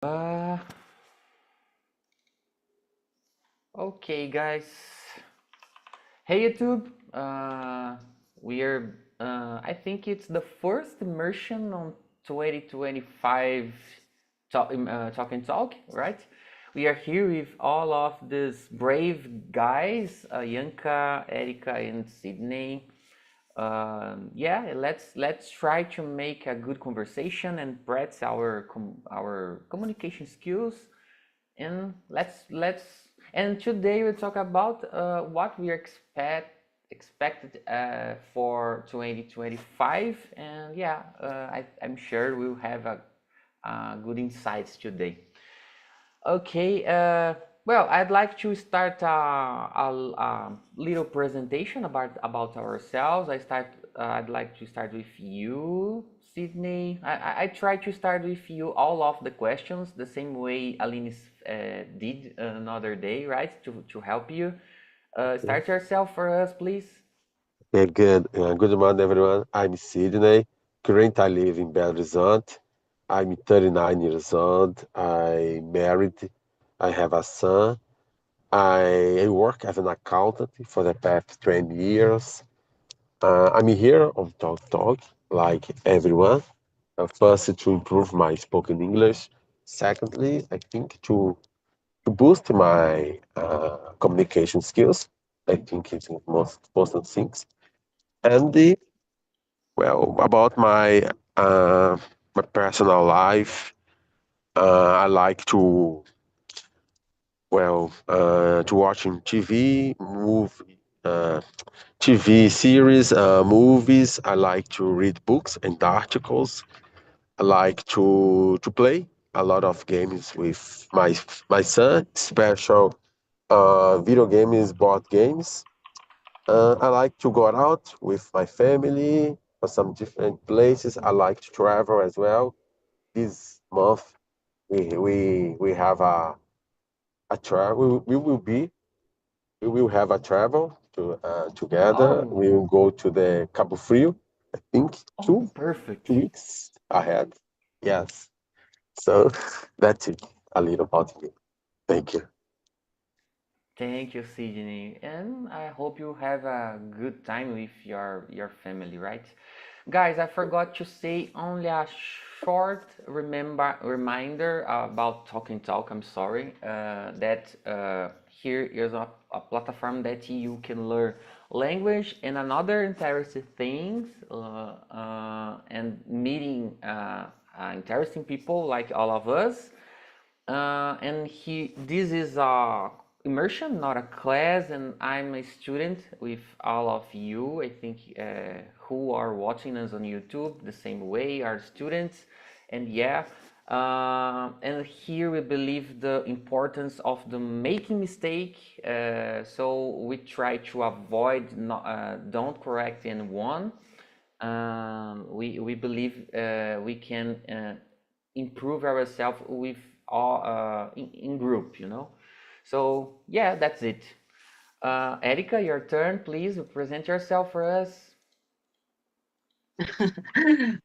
Uh, okay, guys. Hey, YouTube. I think it's the first immersion on 2025 Talk and Talk, right? We are here with all of these brave guys, Yanka, Erika, and Sydney. Yeah, let's try to make a good conversation and practice our communication skills. And let's and today we'll talk about what we expected for 2025. And yeah, I'm sure we'll have good insights today. Okay, well, I'd like to start a little presentation about ourselves. I'd like to start with you, Sydney. I try to start with you all of the questions the same way Aline did another day, right? To help you. Okay, Start yourself for us, please. good. Good morning, everyone. I'm Sydney. Currently, I live in Belo Horizonte. I'm 39 years old. I'm married. I have a son. I work as an accountant for the past 20 years. I'm here on Talk Talk, like everyone. First, to improve my spoken English. Secondly, I think to boost my communication skills. I think it's the most important things. And well, about my personal life, I like to watching TV series, movies. I like to read books and articles. I like to play a lot of games with my son, special video games, board games. I like to go out with my family for some different places. I like to travel as well. This month we have a travel. We will have a travel together. Oh, We will go to the Cabo Frio. I think oh, two perfect. two weeks ahead. Yes. So that's it. A little about me. Thank you. Thank you, Sydney, and I hope you have a good time with your family, right? Guys, I forgot to say only a short reminder about Talk and Talk. I'm sorry. That here is a platform that you can learn language and another interesting things and meeting interesting people like all of us. This is a immersion, not a class, and I'm a student with all of you. I think who are watching us on YouTube the same way are students, and yeah. And here we believe the importance of the making mistake. So we try to avoid don't correct anyone. We believe we can improve ourselves with all in group, you know. So yeah, that's it. Erika, your turn, please present yourself for us.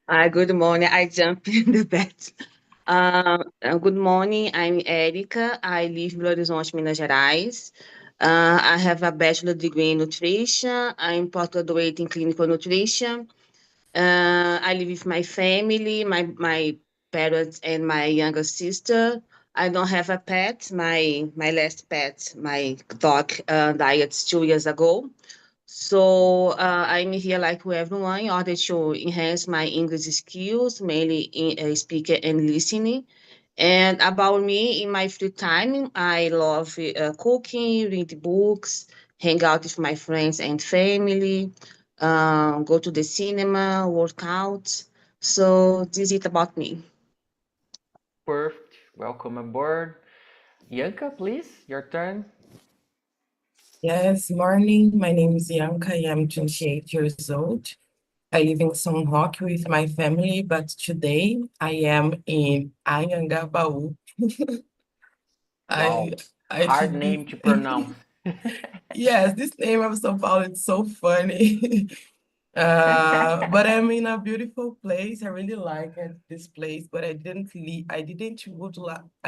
Hi, good morning. I jump in the bed. Good morning. I'm Erica. I live in Belo Horizonte, Minas Gerais. I have a bachelor degree in nutrition. I'm postgraduate in clinical nutrition. I live with my family, my parents, and my younger sister. I don't have a pet. My last pet, my dog, died 2 years ago. So I'm here like everyone in order to enhance my English skills, mainly in speaking and listening. And about me, in my free time, I love cooking, read books, hang out with my friends and family, go to the cinema, work out. So this is it about me. Perfect. Welcome aboard. Yanka, please, your turn. Yes, morning. My name is Bianca. I am 28 years old. I live in São Roque with my family, but today I am in Anhangabaú. I Wow, I hard think name to pronounce. yes, this name of São Paulo is so funny. But I'm in a beautiful place. I really like this place, but I didn't leave. I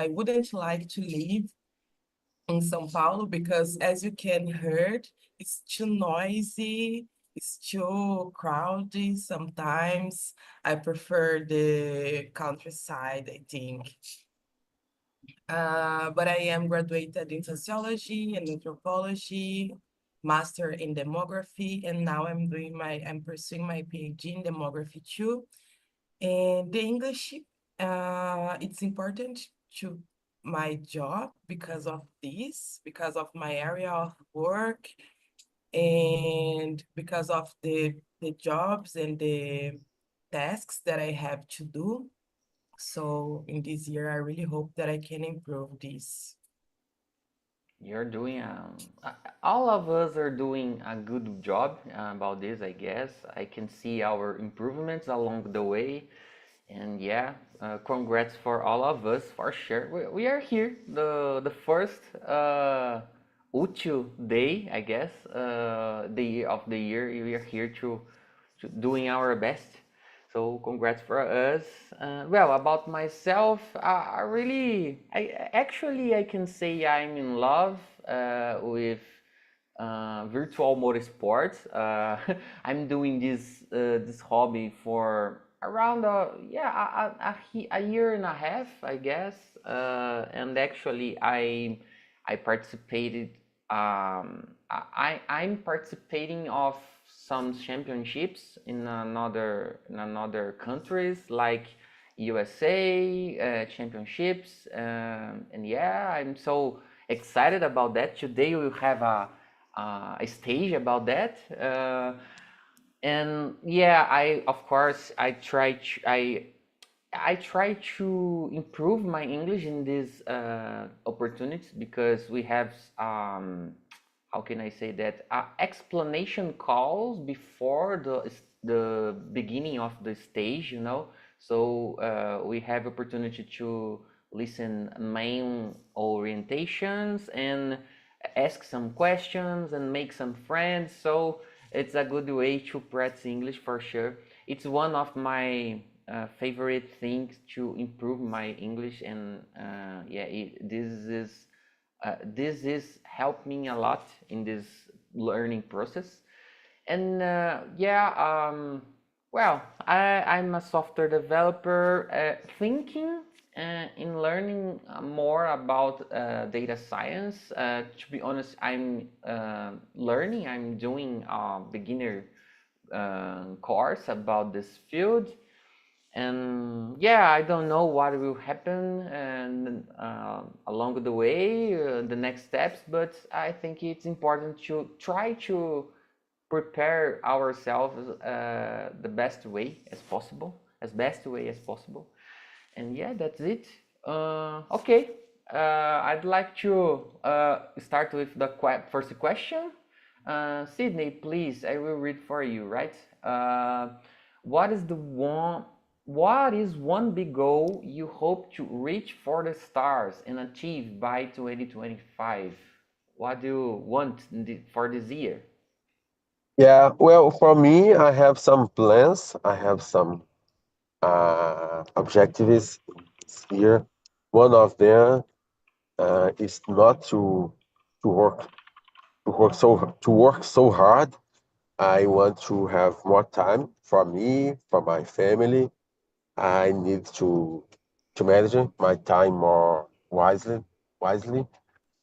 wouldn't like to live in São Paulo because, as you can heard, it's too noisy. It's too crowded sometimes. I prefer the countryside, I think. But I am graduated in sociology and anthropology, master in demography, and now I'm pursuing my PhD in demography too. And the English, it's important to my job because of this, because of my area of work, and because of the jobs and the tasks that I have to do. So in this year, I really hope that I can improve this. You're doing, all of us are doing a good job about this, I guess. I can see our improvements along the way. And yeah, congrats for all of us for sure. We are here, the first útil day, I guess, the of the year. We are here to doing our best. So congrats for us. Well, about myself, I can say I'm in love with virtual motorsports. I'm doing this hobby for around a year and a half, I guess. And actually, I participated. I'm participating of some championships in another countries like USA championships, and yeah, I'm so excited about that. Today we'll have a stage about that, and yeah, I of course I try to improve my English in these opportunities because we have how can I say that, explanation calls before the beginning of the stage, you know. So we have opportunity to listen main orientations and ask some questions and make some friends. So it's a good way to practice English for sure. It's one of my favorite things to improve my English, and yeah, this is helping a lot in this learning process. And yeah, well, I'm a software developer, thinking in learning more about data science. To be honest, I'm doing a beginner course about this field. And yeah, I don't know what will happen and along the way, the next steps, but I think it's important to try to prepare ourselves the best way as possible, as best way as possible. And yeah, that's it. Okay, I'd like to start with the first question. Sydney, please, I will read for you, right? What is the one? What is one big goal you hope to reach for the stars and achieve by 2025? What do you want for this year? Yeah, well, for me, I have some plans. I have some objectives this year. One of them is not to work to work so hard. I want to have more time for me, for my family. I need to manage my time more wisely.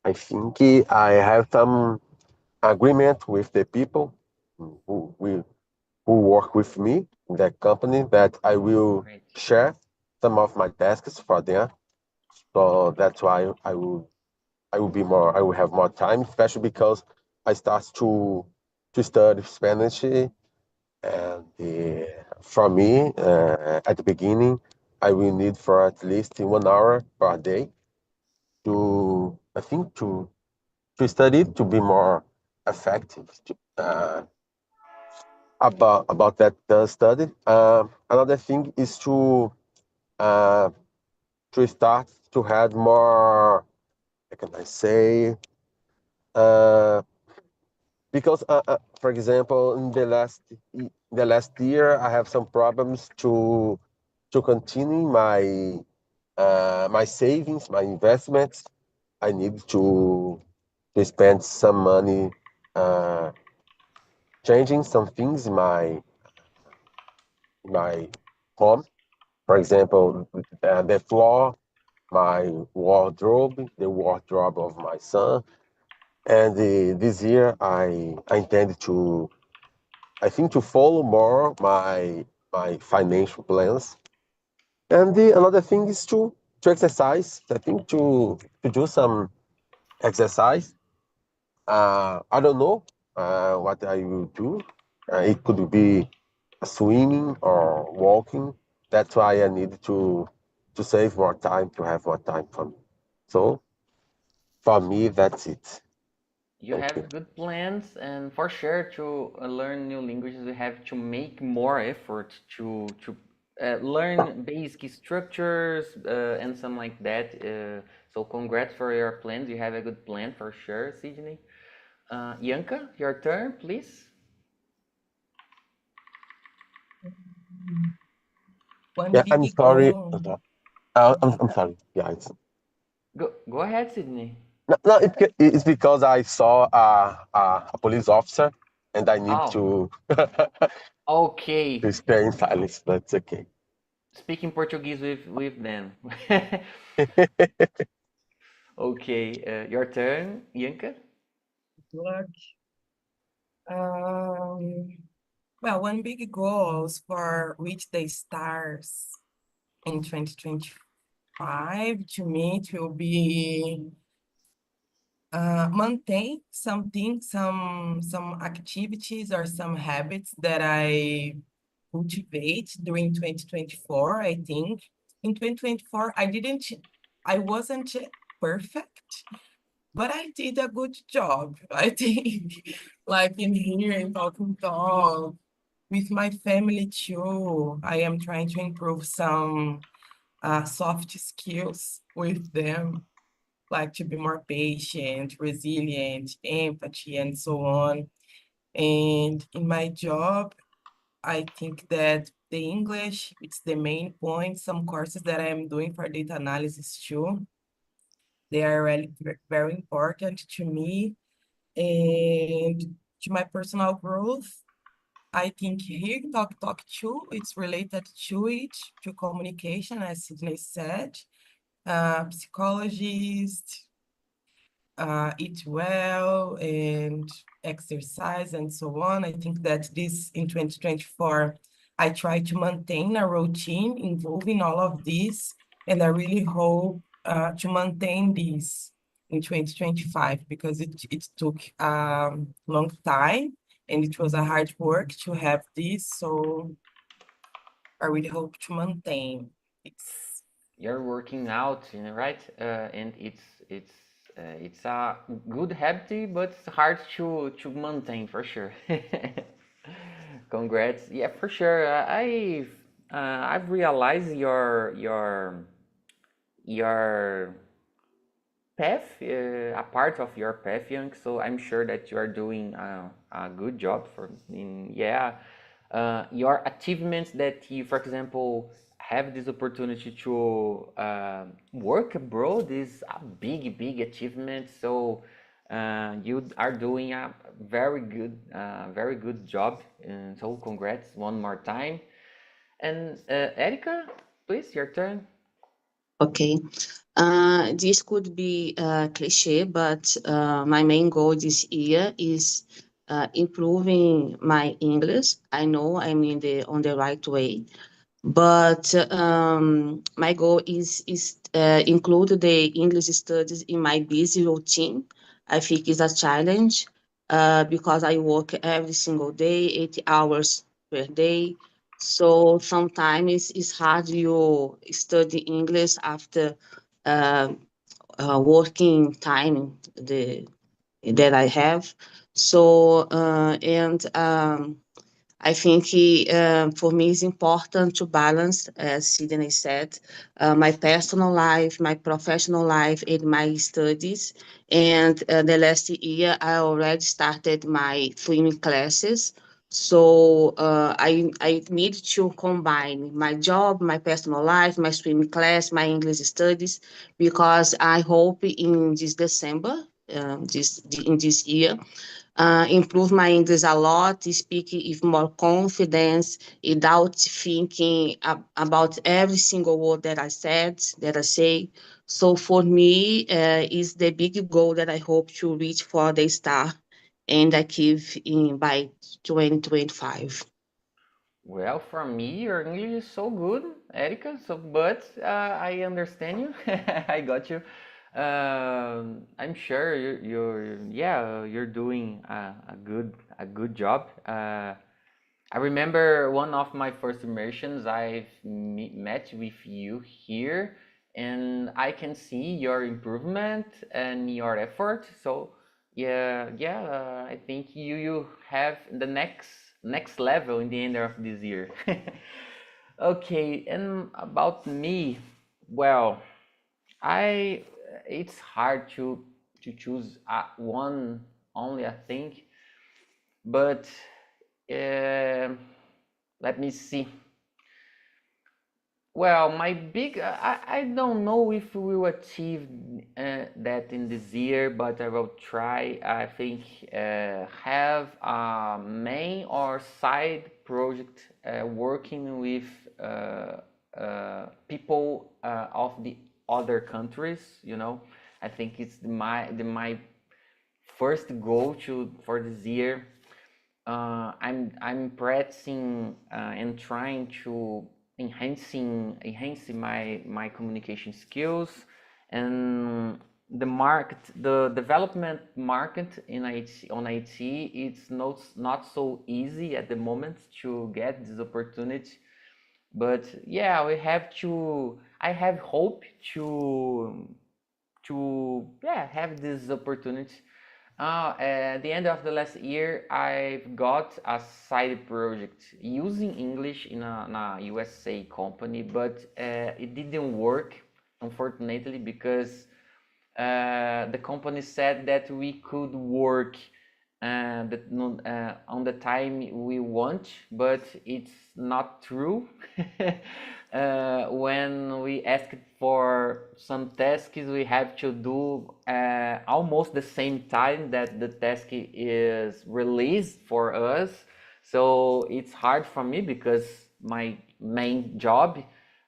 I think I have some agreement with the people who will who work with me in that company that I will Great. share some of my tasks for them. So that's why I will have more time, especially because I start to study Spanish, and for me at the beginning I will need for at least 1 hour per day to I think to study to be more effective about that study. Another thing is uh, to start to have more. How can I say? Uh, because for example, in the last year, I have some problems to continue my savings, my investments. I need to spend some money uh, changing some things in my home. For example, the floor, my wardrobe, the wardrobe of my son. And this year, I intend to, I think, to follow more my financial plans. And another thing is to exercise. I think to do some exercise. I don't know what I will do. It could be swimming or walking. That's why I need to save more time, to have more time for me. So for me, that's it. You Thank you. have good plans, and for sure to learn new languages, you have to make more effort to learn basic structures and something like that. So congrats for your plans. You have a good plan for sure, Sydney. Yanka, your turn, please. One Yeah, I'm big sorry. goal. I'm sorry. Yeah, Go ahead, Sydney. no, it's because I saw a police officer and I need Oh, to okay. stay in silence. That's okay. Speaking Portuguese with them. Okay, your turn, Yanka. Luck. Um, well, one big goals for reach the stars in 2025 to me it will be maintain something, some activities or some habits that I cultivate during 2024, I think. In 2024, I wasn't perfect, but I did a good job, I think. Like in here in talking talk with my family too. I am trying to improve some soft skills with them, like to be more patient, resilient, empathy, and so on. And in my job, I think that the English, it's the main point. Some courses that I am doing for data analysis too, they are really very important to me. And to my personal growth, I think here talk too, it's related to it, to communication, as Sydney said. Psychologist, eat well and exercise and so on. I think that this in 2024, I try to maintain a routine involving all of this, and I really hope to maintain this in 2025 because it took a long time and it was a hard work to have this. So I really hope to maintain this. You're working out, you know, right? And it's a good habit, but it's hard to maintain for sure. Congrats. Yeah, for sure. I've realized your path, a part of your path, Young. So I'm sure that you are doing a good job for in yeah. Your achievements that you, for example, have this opportunity to work abroad is a big achievement. So you are doing a very good job. And so congrats one more time. And Erika, please, your turn. Okay. This could be cliche, but my main goal this year is improving my English. I know I'm in the on the right way, but my goal is include the English studies in my busy routine. I think it's a challenge because I work every single day, 8 hours per day. So sometimes it's hard you study English after uh, working time that I have. So and I think for me it's important to balance, as Sydney said, my personal life, my professional life, and my studies. And the last year, I already started my swimming classes. So I need to combine my job, my personal life, my swimming class, my English studies, because I hope in this December, in this year, improve my English a lot, speak with more confidence, without thinking about every single word that I said, that I say. So for me, is the big goal that I hope to reach for the star and achieve in by 2025. Well, for me, your English is so good, Erica. So, but I understand you. I got you. I'm sure you're doing a good job. I remember one of my first immersions. I've met with you here, and I can see your improvement and your effort. So I think you have the next level in the end of this year. Okay, and about me, well, I it's hard to choose one only, I think, but uh, let me see. Well, I don't know if we will achieve that in this year, but I will try. I think have a main or side project working with people of the other countries. I think it's my first goal for this year. I'm practicing and trying to enhancing my communication skills, and the development market in IT, it's not so easy at the moment to get this opportunity. But yeah, I have hope to have this opportunity. At the end of the last year, I've got a side project using English in a USA company, but it didn't work, unfortunately, because the company said that we could work on the time we want, but it's not true. When we asked for some tasks, we have to do almost the same time that the task is released for us. So it's hard for me because my main job,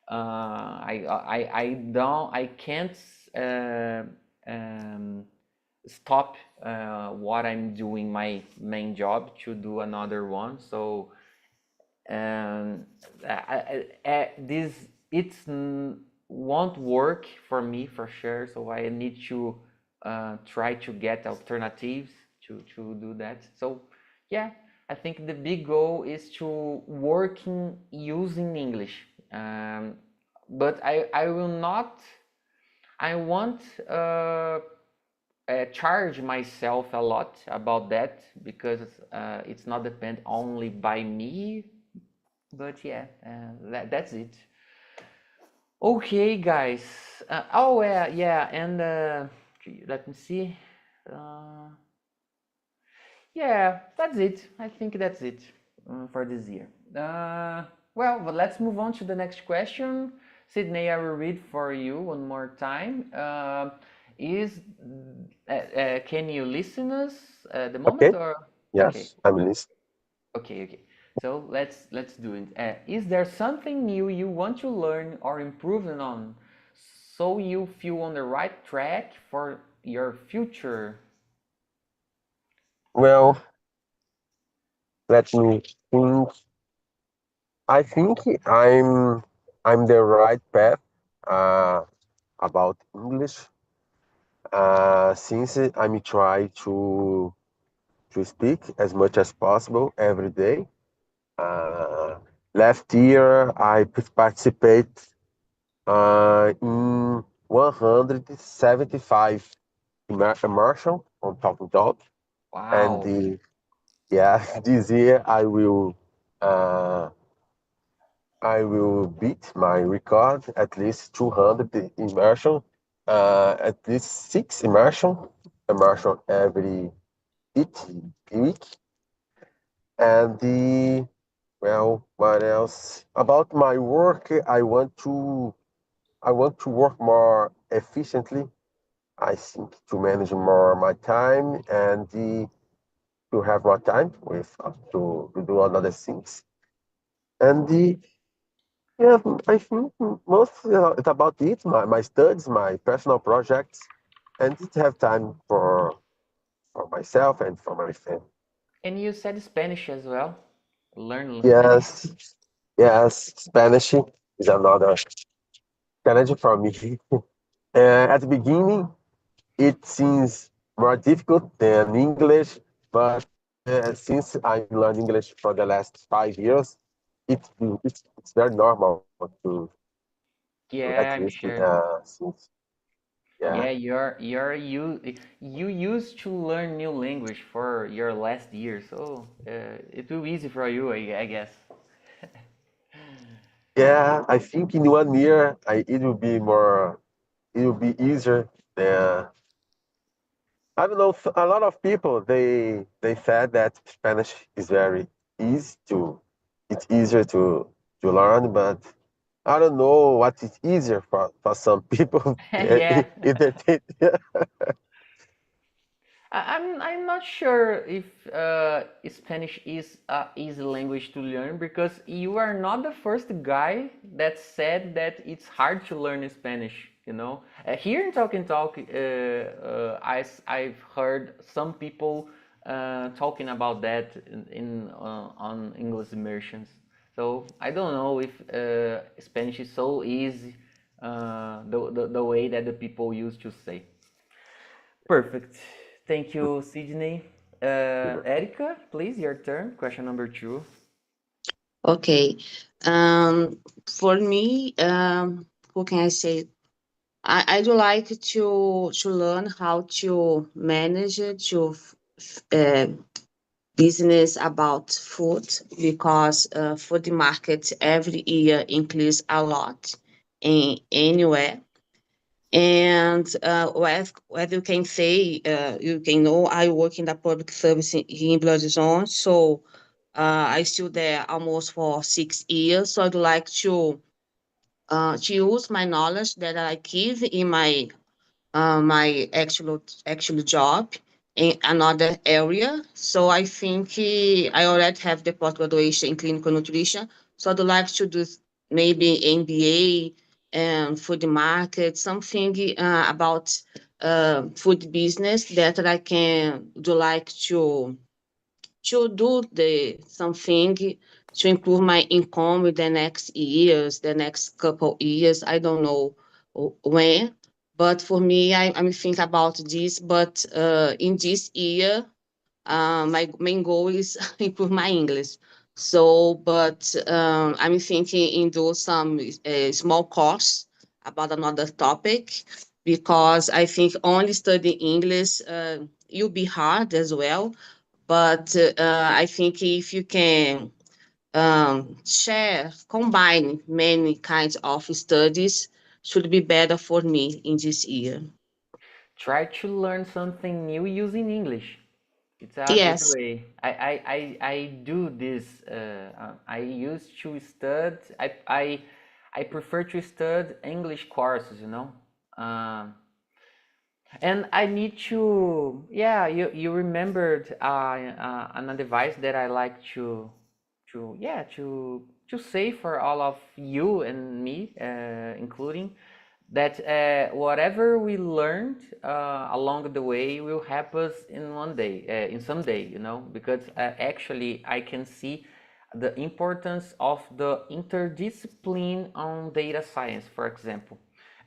I can't stop what I'm doing, my main job, to do another one. So this it's won't work for me for sure. So I need to try to get alternatives to do that. So yeah, I think the big goal is to working using English. But I will not. I won't charge myself a lot about that, because it's not depend only by me. But yeah, that's it. Okay, guys. Oh yeah, and let me see. Yeah, that's it. I think that's it for this year. Well, but let's move on to the next question. Sydney, I will read for you one more time. Is Can you listen us at the moment, Okay. or okay? Yes, I'm listening. Okay. So let's do it. Is there something new you want to learn or improve on, so you feel on the right track for your future? Well, let me think. I think I'm the right path uh, about English. Since I'm trying to speak as much as possible every day. Uh, Last year I participate in 175 immersion on Talk and Talk, and Wow. yeah, this year I will Uh, I will beat my record at least 200 immersion, at least 6 immersion every week. And well, what else? About my work, I want to work more efficiently. I think to manage more my time and to have more time with to do other things. And yeah, I think most it's about it. My studies, my personal projects, and to have time for myself and for my family. And you said Spanish as well. Learn Spanish. Yes, yes, Spanish is another challenge for me. At the beginning, it seems more difficult than English, but since I learned English for the last 5 years, it's very normal to Yeah, at I'm least sure. since Yeah, yeah. you used to learn new language for your last year, so it will be easy for you, I guess. Yeah, I think in 1 year it will be easier than I don't know. A lot of people they said that Spanish is very easy to it's easier to learn, but I don't know what is easier for some people. Yeah. Either I'm not sure if Spanish is a easy language to learn because you are not the first guy that said that it's hard to learn Spanish. Here in Talk and Talk, I've heard some people talking about that on English immersions. So I don't know if Spanish is so easy the way that the people used to say. Perfect. Thank you, Sydney. Erica, please, your turn. Question number two. Okay. For me, who can I say? I do like to learn how to manage uh, business about food because food market every year increase a lot in anywhere. And what you can say, you can know, I work in the public service in Belo Horizonte, so I still there almost for 6 years. So I'd like to use my knowledge that I give in my actual job in another area. So I think I already have the post graduation in clinical nutrition. So I'd like to do maybe MBA and food market, something about food business that I can do like to do the something to improve my income in the next years, the next couple years. I don't know when, but for me, I'm thinking about this. But in this year, my main goal is improve my English. So, but I'm thinking in do some small course about another topic because I think only studying English will be hard as well. But I think if you can combine many kinds of studies, should be better for me in this year. Try to learn something new using English. It's a good Yes. way. I do this. I used to study. I prefer to study English courses. Um, And I need to, yeah, you remembered an device that I like to say for all of you and me, including that whatever we learned along the way will help us in one day, in some day, because actually I can see the importance of the interdiscipline on data science, for example.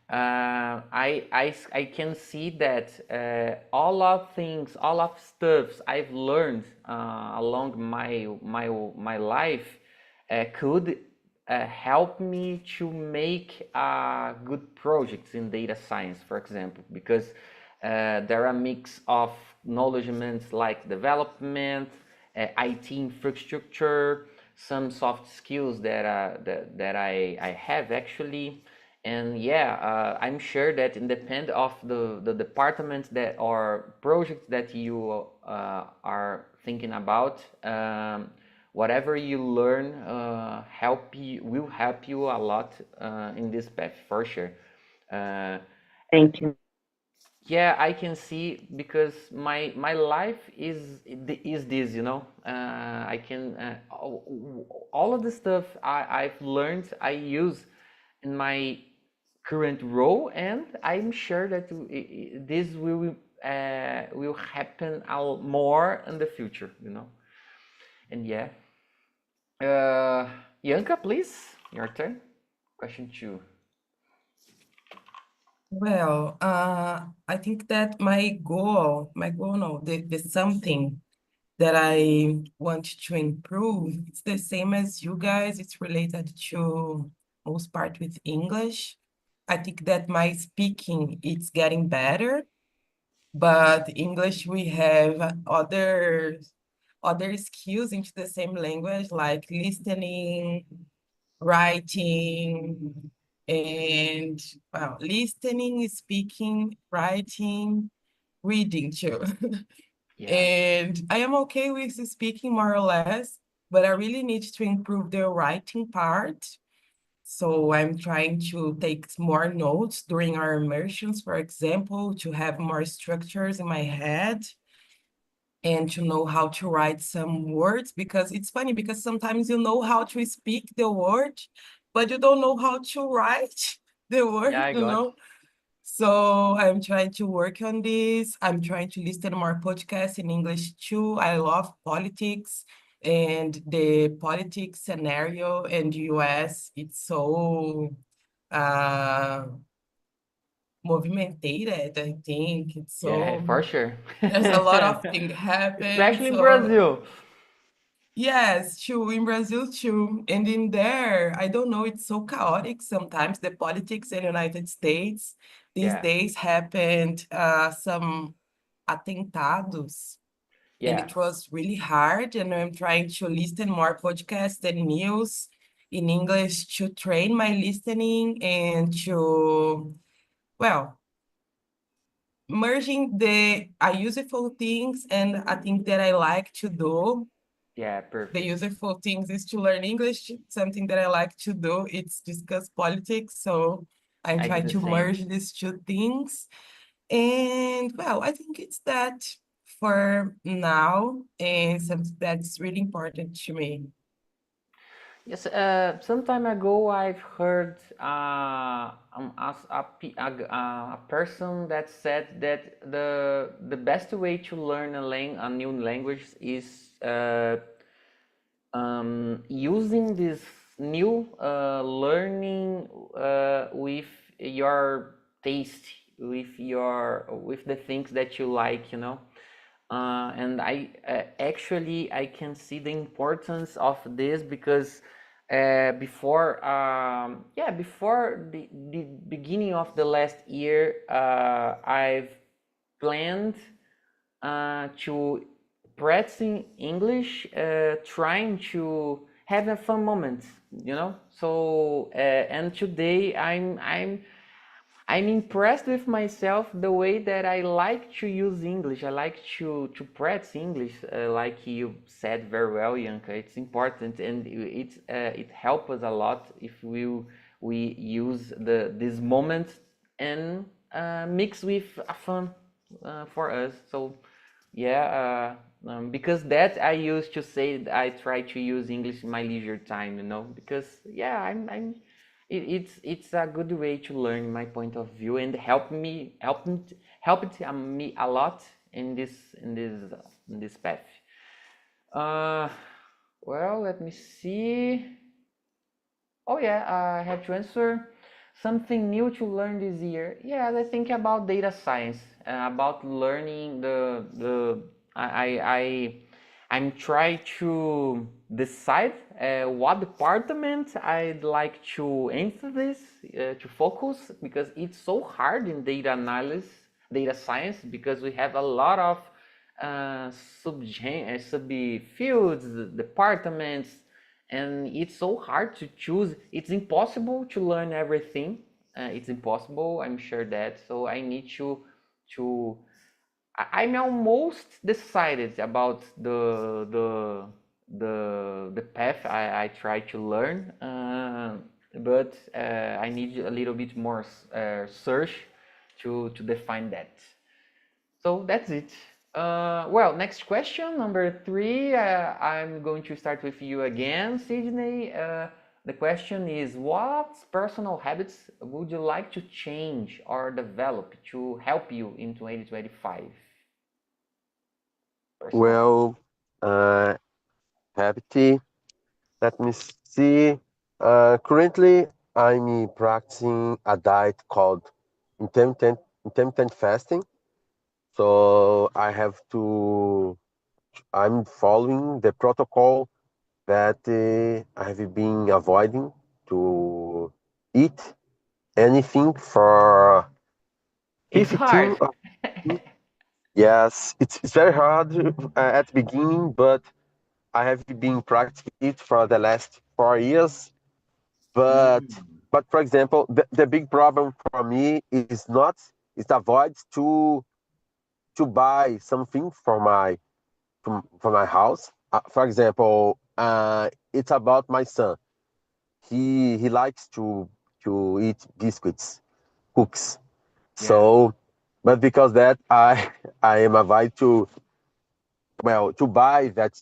I can see that all of stuffs I've learned along my life could help me to make good projects in data science, for example, because there are a mix of knowledgements like development, IT infrastructure. some soft skills that I have actually. And yeah, I'm sure that it depends of the department that or project that you are thinking about. Whatever you learn will help you a lot in this path for sure. Uh, Thank you. yeah, I can see because my life is this, I can all of the stuff I've learned I use in my current role, and I'm sure that this will happen more in the future, and yeah. Yanka, please, your turn. Question 2. Well, I think that my goal, no, the something that I want to improve, it's the same as you guys. It's related to most part with English. I think that my speaking it's getting better, but English we have other skills into the same language like listening, writing, and well, listening, speaking, writing, reading too. Yeah, And I am okay with the speaking more or less, but I really need to improve the writing part. So I'm trying to take more notes during our immersions, for example, to have more structures in my head and to know how to write some words, because it's funny because sometimes you know how to speak the word, but you don't know how to write the yeah, word, I you got. know? So I'm trying to work on this. I'm trying to listen more podcasts in English too. I love politics and the politics scenario in the US. It's so uh movimentated, I think. It's Yeah, so for sure. there's a lot of things happen. Especially in So Brazil. yes, true, in Brazil too. And in there, I don't know, it's so chaotic sometimes. The politics in the United States these Yeah, days happened some atentados, and yeah, it was really hard. And I'm trying to listen more podcasts and news in English to train my listening and to, well, merging the useful things and I think that I like to do. yeah, The perfect. useful things is to learn English, something that I like to do. It's discuss politics. So I'm I do trying the to same. merge these two things. And well, I think it's that for now, and something that's really important to me. Yes, some time ago I've heard a person that said that the best way to learn a new language is using this new learning with your taste, with the things that you like, and I actually I can see the importance of this because before the beginning of the last year, I've planned to practicing English, trying to have a fun moment, So and today I'm impressed with myself the way that I like to use English. I like to practice English, like you said very well, Yanka. It's important, and it helps us a lot if we use this moment and mix with a fun for us. So yeah, because that I used to say that I try to use English in my leisure time, because yeah, it's a good way to learn my point of view and helped me a lot in this path. Uh, well, let me see. Oh yeah, I have to answer something new to learn this year. Yeah, I think about data science, about learning I'm trying to decide what department I'd like to emphasize, to focus, because it's so hard in data analysis, data science, because we have a lot of sub fields, departments, and it's so hard to choose. It's impossible to learn everything. It's impossible, I'm sure that. So I need to I'm almost decided about the path I try to learn, but I need a little bit more search to define that. So that's it. Well, next question, number 3. I'm going to start with you again, Sydney. The question is, what personal habits would you like to change or develop to help you in 2025? Personal habits. Well, happy. Let me see. Currently, I'm practicing a diet called intermittent fasting. So I'm following the protocol that I have been avoiding to eat anything for It's 15 hard. or yes, it's very hard at the beginning, but I have been practicing it for the last 4 years. But Mm. for example, the big problem for me is not is avoid to buy something for my house. For example, it's about my son. He likes to eat biscuits, cookies. Yeah. So, but because that I am avoid to buy that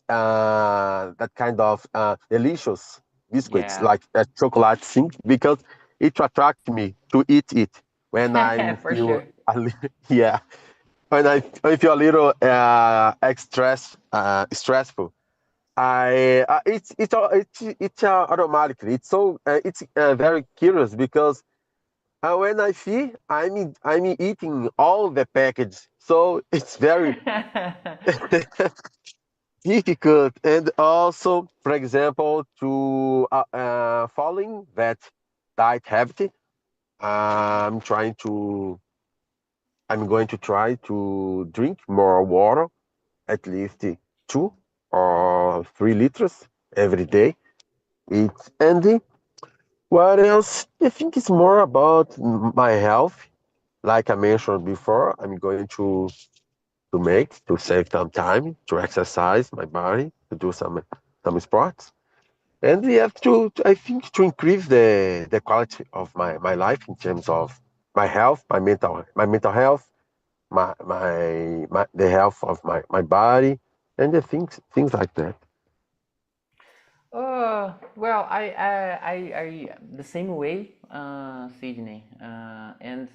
kind of delicious biscuits Yeah. like a chocolate thing because it attracts me to eat it when I For feel sure. yeah, when I feel a little stressful. It's automatically. It's so it's very curious because when I feel I'm eating all the package, so it's very difficult. And also, for example, to following that diet habit, I'm trying to I'm going to try to drink more water, at least 2 or 3 liters every day. It's and what else? I think it's more about my health. Like I mentioned before, I'm going to save some time to exercise my body, to do some sports. And we have I think, to increase the quality of my life in terms of my health, my mental health, the health of my body, and the things like that. Well, the same way, Sydney, and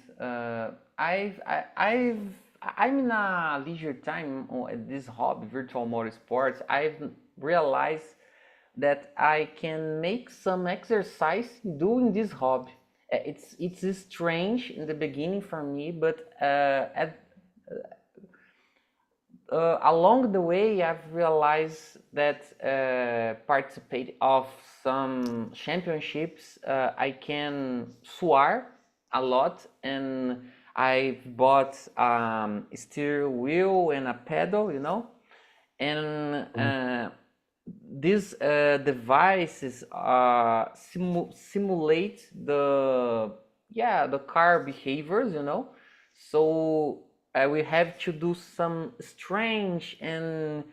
I'm in a leisure time on this hobby, virtual motorsports. I've realized that I can make some exercise doing this hobby. It's strange in the beginning for me, but along the way, I've realized that participate of some championships, I can soar a lot, and I bought steering wheel and a pedal, and these devices simulate the car behaviors, so we have to do some strange and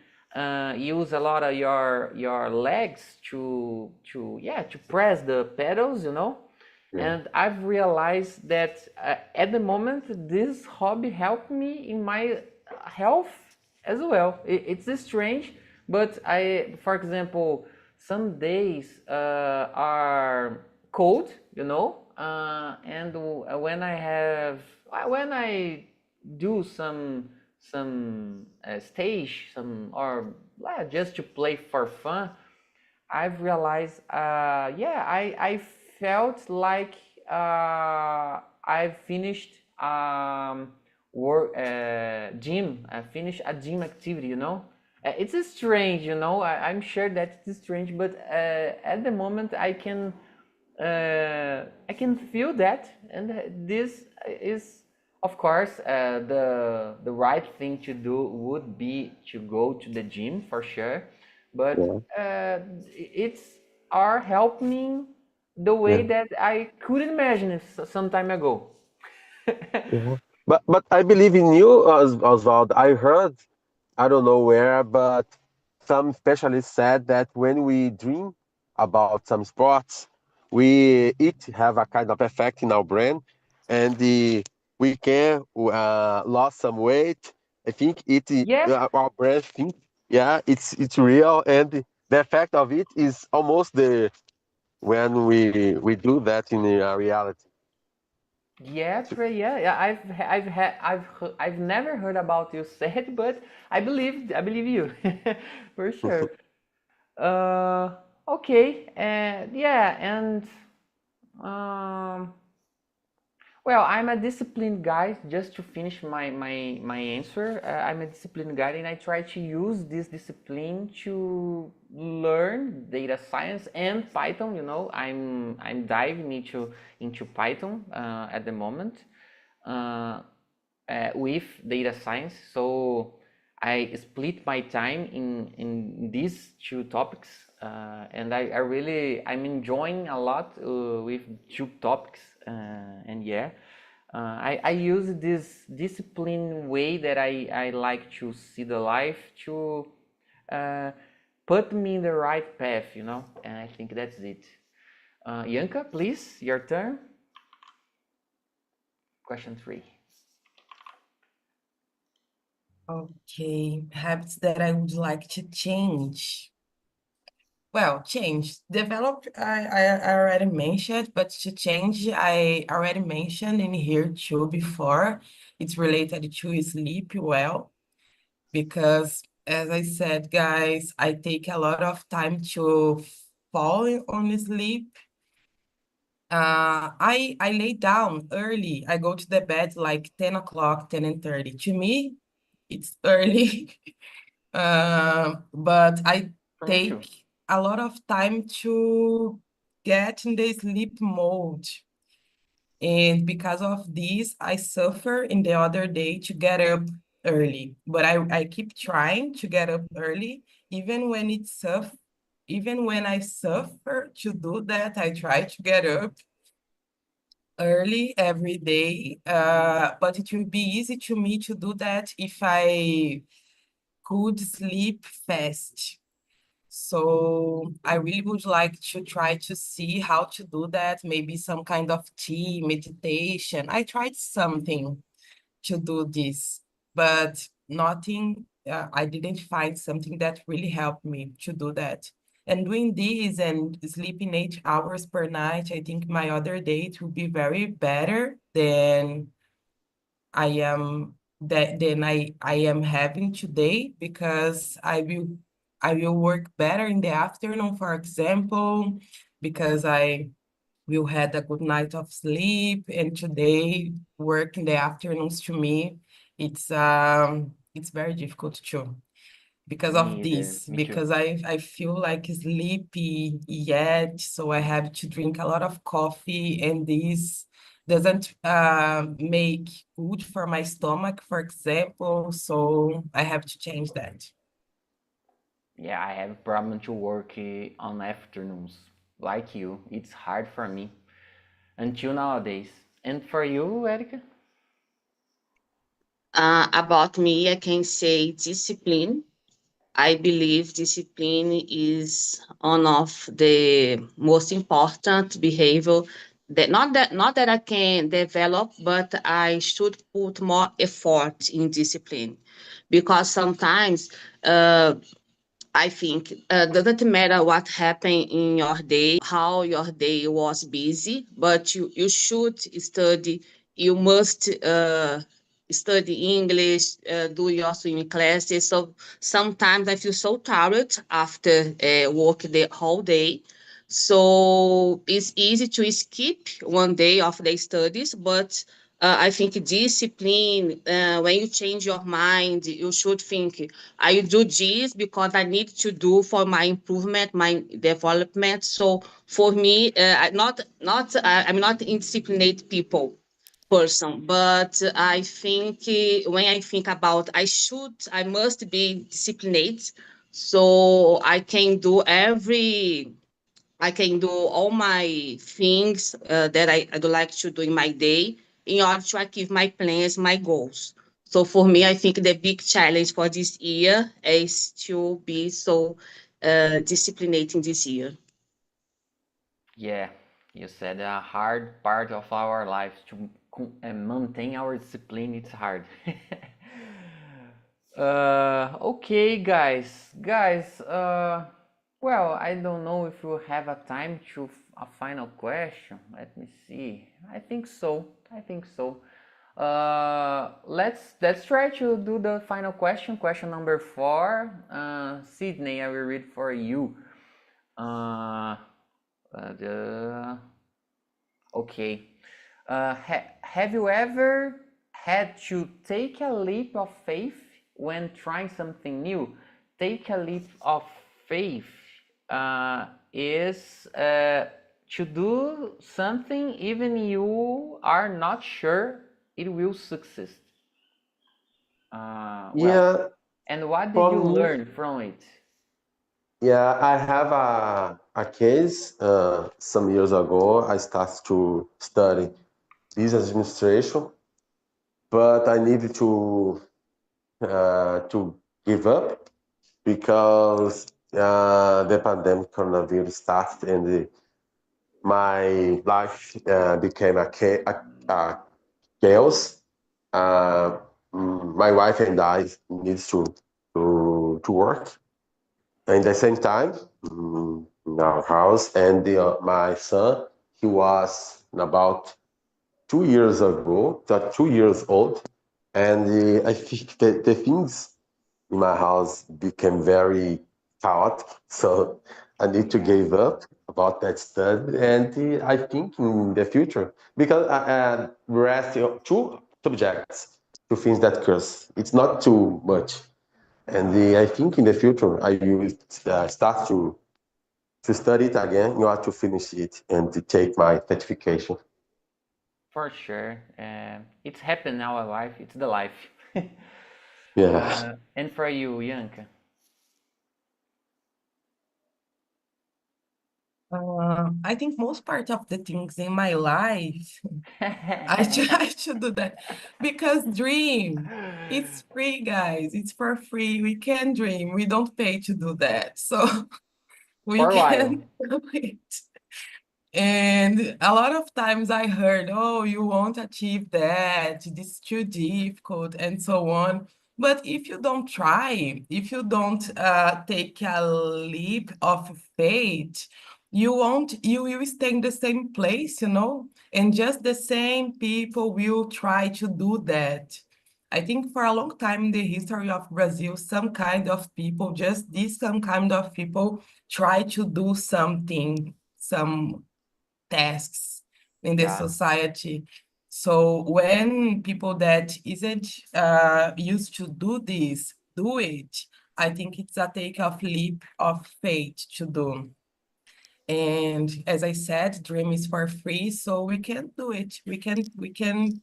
use a lot of your legs to press the pedals, Yeah. and I've realized that at the moment this hobby helped me in my health as well. It's strange, but for example, some days are cold, and when I do some stage, some or just to play for fun, I've realized, I felt like I finished work gym. I finished a gym activity. It's strange. I'm sure that it's strange, but at the moment I can feel that, and this is, of course, the right thing to do would be to go to the gym for sure, but Yeah. it's are helping the way Yeah. that I couldn't imagine some time ago. Yeah. But I believe in you, Oswald. I heard, I don't know where, but some specialists said that when we dream about some sports, it have a kind of effect in our brain, and we can lose some weight. I think Yeah, our brain think, yeah, it's real, and the effect of it is almost the when we do that in reality. yeah, Trey. Yeah, yeah. I've never heard about you said, but I believe you for sure. Uh, okay, and yeah, and um, well, I'm a disciplined guy. Just to finish my answer, I'm a disciplined guy, and I try to use this discipline to learn data science and Python. You know, I'm diving into Python at the moment uh, with data science. So I split my time in these two topics, and I really I'm enjoying a lot with two topics, and yeah. I use this discipline way that I like to see the life to uh, put me in the right path, you know, and I think that's it. Yanka, please, your turn. Question 3. Okay, habits that I would like to change. Well, change, develop, I already mentioned, but to change, I already mentioned in here too before. It's related to sleep well, because as I said, guys, I take a lot of time to fall on sleep. I lay down early. I go to the bed like 10 o'clock, 10 and 30. To me, it's early. But I For me too. take a lot of time to get in the sleep mode. And because of this, I suffer in the other day to get up early. But I keep trying to get up early, even when even when I suffer to do that, I try to get up early every day. But it will be easy to me to do that if I could sleep fast. So I really would like to try to see how to do that, maybe some kind of tea, meditation. I tried something to do this, but nothing, I didn't find something that really helped me to do that. And doing this and sleeping 8 hours per night, I think my other day it will be very better than I am I am having today, because I will work better in the afternoon, for example, because I will had a good night of sleep, and today work in the afternoons to me it's very difficult too, because of Me either. this, Me too. because I feel like sleepy yet, so I have to drink a lot of coffee, and this doesn't make good for my stomach, for example, so I have to change that. Yeah, I have a problem to work on afternoons. Like you, it's hard for me until nowadays. And for you, Erica? About me, I can say discipline. I believe discipline is one of the most important behavior that not that I can develop, but I should put more effort in discipline, because sometimes I think doesn't matter what happened in your day, how your day was busy, but you should study. You must study English, do your swimming classes. So sometimes I feel so tired after work the whole day. So it's easy to skip one day of the studies, but I think discipline, when you change your mind, you should think, I do this because I need to do for my improvement, my development. So for me, I'm not indisciplined people person, but I think when I think about I must be disciplined, so I can do I can do all my things that I'd like to do in my day in order to achieve my plans, my goals. So for me, I think the big challenge for this year is to be so disciplined in this year. Yeah, you said a hard part of our lives to maintain our discipline. It's hard. Okay, guys. Well, I don't know if you have a time to a final question. Let me see. I think so. Let's try to do the final question. Question number 4. Sydney, I will read for you. Okay. Have you ever had to take a leap of faith when trying something new? Take a leap of faith is to do something even you are not sure it will succeed. Well, Yeah, and what did for you me, learn from it? yeah, I have a case. Some years ago, I started to study business administration, but I needed to give up because the pandemic coronavirus started and my life became a chaos. Uh, my wife and I needs to work in the same time in our house, and my son, he was about 2 years ago, 2 years old, and I think the things in my house became very chaotic. So I need to Yeah. give up about that study, and I think in the future, because I rest two subjects to finish that course. It's not too much, and I think in the future I will start to study it again in order to finish it and to take my certification. For sure. It's happened in our life. It's the life. Yeah. And for you, Yanka? I think most part of the things in my life, I try to do that because dream, it's free, guys. It's for free. We can dream. We don't pay to do that. So we For a while. can do it. And a lot of times I heard, oh, you won't achieve that, this is too difficult, and so on. But if you don't try, if you don't take a leap of faith, you will stay in the same place, and just the same people will try to do that. I think for a long time in the history of Brazil, some kind of people, just this some kind of people try to do something, some tasks in the Yeah. society. So when people that isn't used to do this, do it, I think it's a take of leap of faith to do. And as I said, dream is for free, so we can do it. We can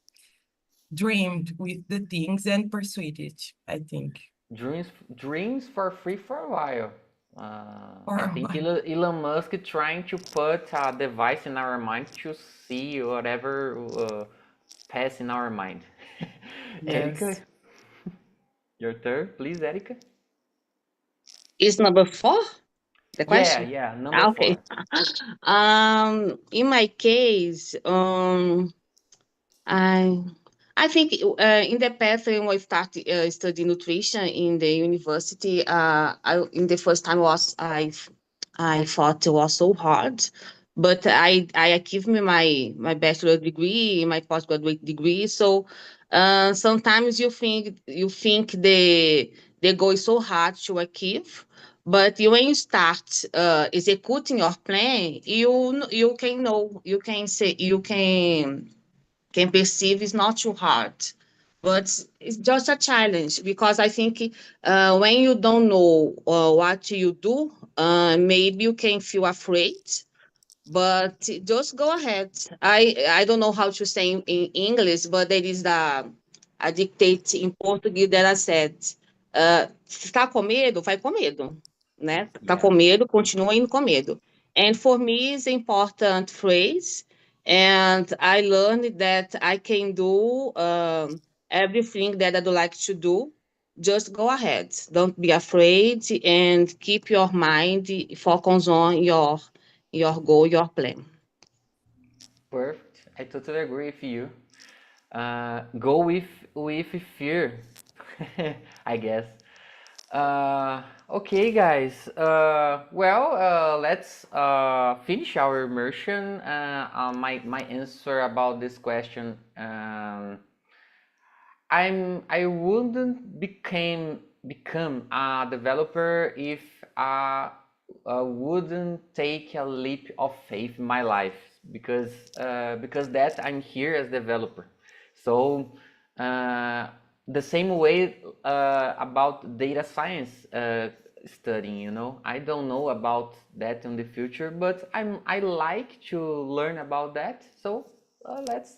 dream with the things and pursue it, I think. Dreams for free for a while. For I a think while. Elon Musk trying to put a device in our mind to see whatever pass in our mind. Erica, Yes. your turn, please, Erica. Is number 4 the Yeah, question? yeah, number Okay. 4. In my case, I I think in the past when I started studying nutrition in the university, in the first time I thought it was so hard, but I achieved me my bachelor degree, my postgraduate degree. So sometimes you think the goal is so hard to achieve, but when you start executing your plan, you can know, you can say, you can perceive is not too hard, but it's just a challenge because I think when you don't know what you do, maybe you can feel afraid, but just go ahead. I don't know how to say in English, but there is a dictate in Portuguese that I said, se tá com medo, vai com medo, né? Tá com Yeah, medo, continua indo com medo. And for me, it's important phrase. And I learned that I can do everything that I'd like to do. Just go ahead. Don't be afraid and keep your mind focus on your goal, your plan. Perfect. I totally agree with you. Go with fear, I guess. Okay, guys. Let's finish our immersion. My answer about this question. I wouldn't become a developer if I wouldn't take a leap of faith in my life because that I'm here as developer. So uh, the same way about data science studying, I don't know about that in the future, but I like to learn about that. So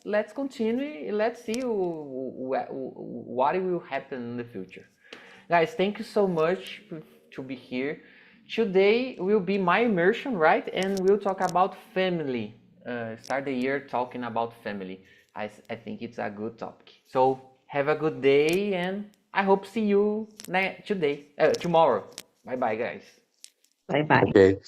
let's continue. Let's see what will happen in the future. Guys, thank you so much to be here. Today will be my immersion, right? And we'll talk about family. Start the year talking about family. I think it's a good topic. So have a good day, and I hope see you tomorrow. Bye bye, guys. Bye bye. Okay.